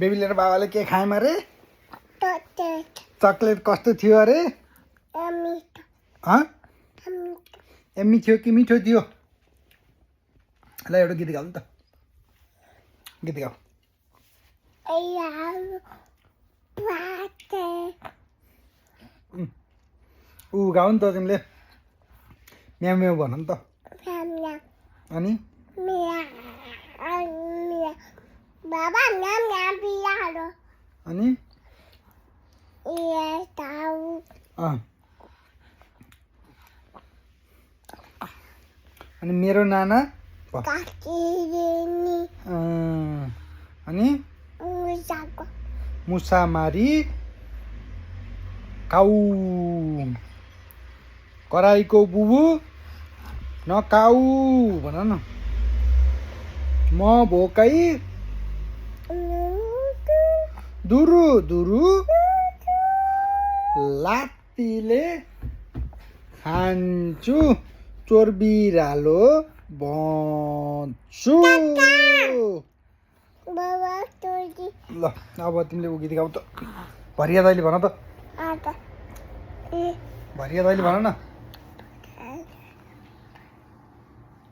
बेबीले र बाबाले के खायौँ अरे चक्लेट कस्तो थियो अरे एम्मी थियो कि मिठो थियो ल एउटा गीत गाऊ नि त गीत गाऊ ऊ गाऊ नि त तिमीले म्याउ म्याउ भन नि त अनि बाबा नाम नाम पियारो अनि ये ताऊ अनि मेरो नाना काकिनी अनि मुसाको मुसामारी काउ कराईको बुबु नकाउ भन न म भोकै दुरु दुरु लात्तीले खान्छु चोर बिरालो भन्छु बाबा तोरी ल अब तिमीले उ गीत गाऊ त भरिया दैले भन त भरिया दैले भन न